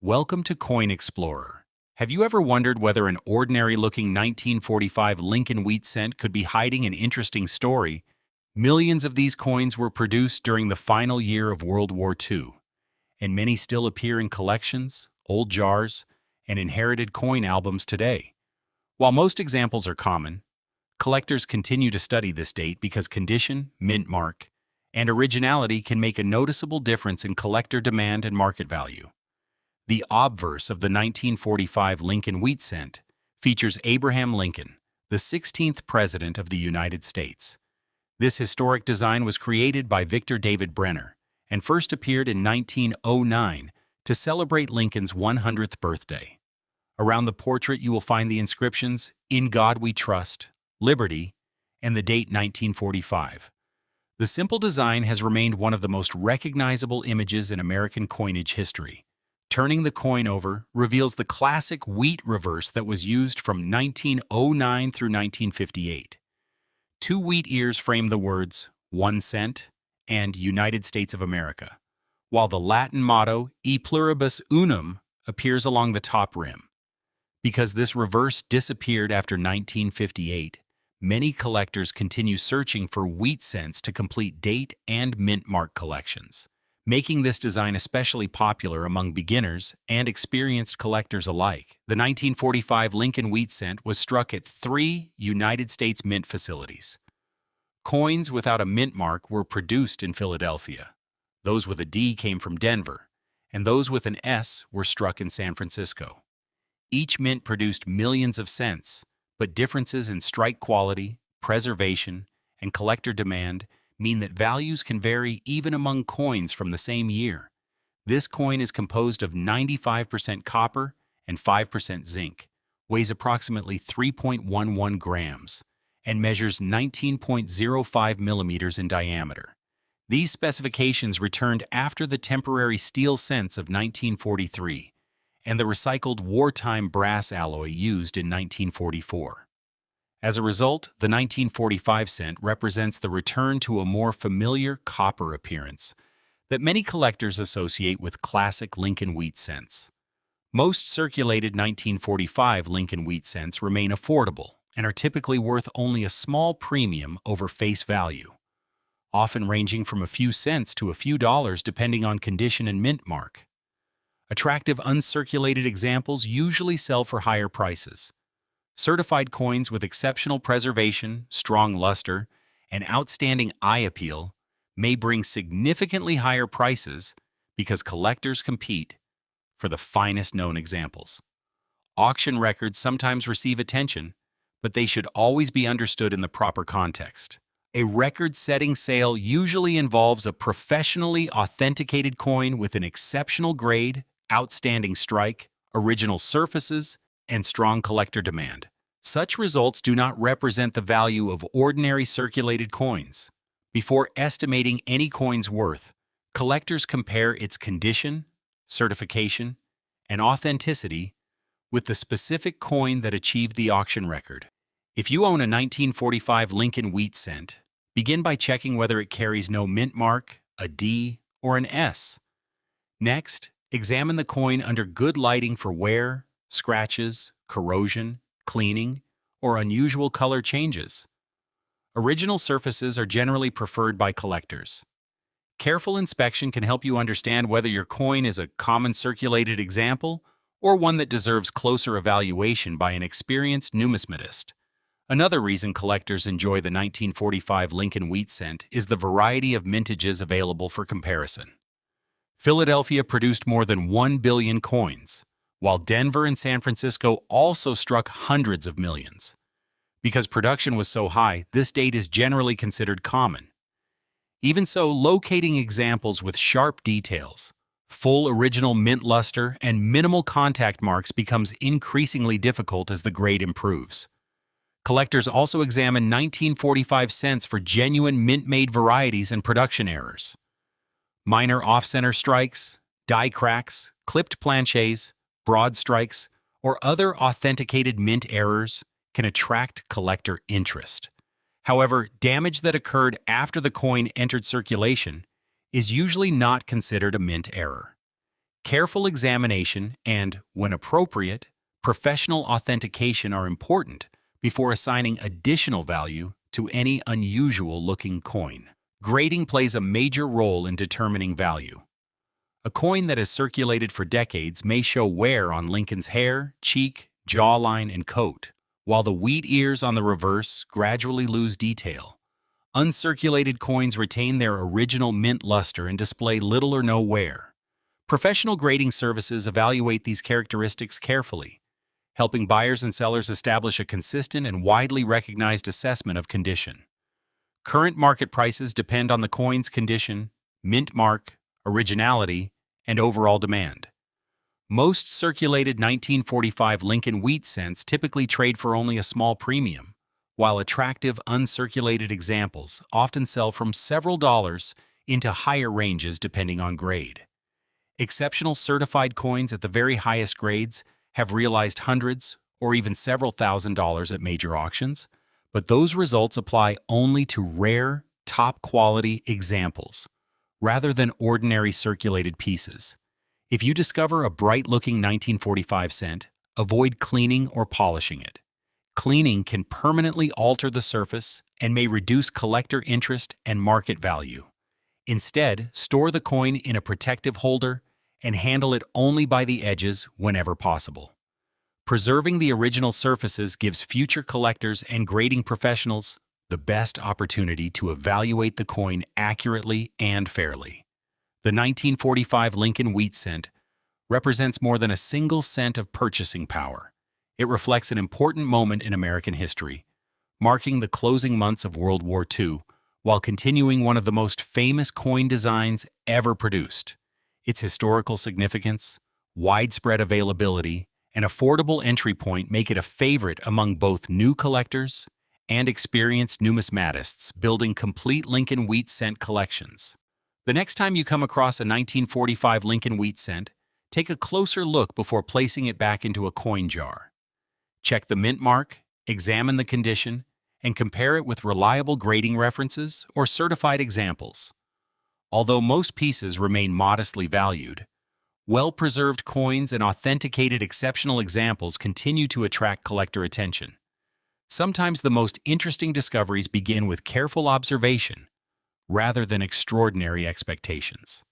Welcome to Coin Explorer. Have you ever wondered whether an ordinary-looking 1945 Lincoln wheat cent could be hiding an interesting story? Millions of these coins were produced during the final year of World War II, and many still appear in collections, old jars, and inherited coin albums today. While most examples are common, collectors continue to study this date because condition, mint mark, and originality can make a noticeable difference in collector demand and market value. The obverse of the 1945 Lincoln wheat cent features Abraham Lincoln, the 16th President of the United States. This historic design was created by Victor David Brenner and first appeared in 1909 to celebrate Lincoln's 100th birthday. Around the portrait you will find the inscriptions, "In God We Trust," "Liberty," and the date 1945. The simple design has remained one of the most recognizable images in American coinage history. Turning the coin over reveals the classic wheat reverse that was used from 1909 through 1958. Two wheat ears frame the words, "1 cent" and "United States of America," while the Latin motto, "E pluribus unum," appears along the top rim. Because this reverse disappeared after 1958, many collectors continue searching for wheat cents to complete date and mint mark collections, making this design especially popular among beginners and experienced collectors alike. The 1945 Lincoln wheat cent was struck at 3 United States mint facilities. Coins without a mint mark were produced in Philadelphia. Those with a D came from Denver, and those with an S were struck in San Francisco. Each mint produced millions of cents, but differences in strike quality, preservation, and collector demand mean that values can vary even among coins from the same year. This coin is composed of 95% copper and 5% zinc, weighs approximately 3.11 grams, and measures 19.05 millimeters in diameter. These specifications returned after the temporary steel cents of 1943 and the recycled wartime brass alloy used in 1944. As a result, the 1945 cent represents the return to a more familiar copper appearance that many collectors associate with classic Lincoln wheat cents. Most circulated 1945 Lincoln wheat cents remain affordable and are typically worth only a small premium over face value, often ranging from a few cents to a few dollars depending on condition and mint mark. Attractive uncirculated examples usually sell for higher prices. Certified coins with exceptional preservation, strong luster, and outstanding eye appeal may bring significantly higher prices because collectors compete for the finest known examples. Auction records sometimes receive attention, but they should always be understood in the proper context. A record-setting sale usually involves a professionally authenticated coin with an exceptional grade, outstanding strike, original surfaces, and strong collector demand. Such results do not represent the value of ordinary circulated coins. Before estimating any coin's worth, collectors compare its condition, certification, and authenticity with the specific coin that achieved the auction record. If you own a 1945 Lincoln wheat cent, begin by checking whether it carries no mint mark, a D, or an S. Next, examine the coin under good lighting for wear, scratches, corrosion, cleaning, or unusual color changes. Original surfaces are generally preferred by collectors. Careful inspection can help you understand whether your coin is a common circulated example or one that deserves closer evaluation by an experienced numismatist. Another reason collectors enjoy the 1945 Lincoln wheat cent is the variety of mintages available for comparison. Philadelphia produced more than 1 billion coins, while Denver and San Francisco also struck hundreds of millions. Because production was so high, this date is generally considered common. Even so, locating examples with sharp details, full original mint luster, and minimal contact marks becomes increasingly difficult as the grade improves. Collectors also examine 1945 cents for genuine mint-made varieties and production errors. Minor off-center strikes, die cracks, clipped planchets, broad strikes, or other authenticated mint errors can attract collector interest. However, damage that occurred after the coin entered circulation is usually not considered a mint error. Careful examination and, when appropriate, professional authentication are important before assigning additional value to any unusual-looking coin. Grading plays a major role in determining value. A coin that has circulated for decades may show wear on Lincoln's hair, cheek, jawline, and coat, while the wheat ears on the reverse gradually lose detail. Uncirculated coins retain their original mint luster and display little or no wear. Professional grading services evaluate these characteristics carefully, helping buyers and sellers establish a consistent and widely recognized assessment of condition. Current market prices depend on the coin's condition, mint mark, originality, and overall demand. Most circulated 1945 Lincoln wheat cents typically trade for only a small premium, while attractive uncirculated examples often sell from several dollars into higher ranges depending on grade. Exceptional certified coins at the very highest grades have realized hundreds or even several $1,000s at major auctions, but those results apply only to rare, top-quality examples, rather than ordinary circulated pieces. If you discover a bright-looking 1945 cent, avoid cleaning or polishing it. Cleaning can permanently alter the surface and may reduce collector interest and market value. Instead, store the coin in a protective holder and handle it only by the edges whenever possible. Preserving the original surfaces gives future collectors and grading professionals the best opportunity to evaluate the coin accurately and fairly. The 1945 Lincoln wheat cent represents more than a single cent of purchasing power. It reflects an important moment in American history, marking the closing months of World War II, while continuing one of the most famous coin designs ever produced. Its historical significance, widespread availability, and affordable entry point make it a favorite among both new collectors and experienced numismatists building complete Lincoln wheat cent collections. The next time you come across a 1945 Lincoln wheat cent, take a closer look before placing it back into a coin jar. Check the mint mark, examine the condition, and compare it with reliable grading references or certified examples. Although most pieces remain modestly valued, well-preserved coins and authenticated exceptional examples continue to attract collector attention. Sometimes the most interesting discoveries begin with careful observation rather than extraordinary expectations.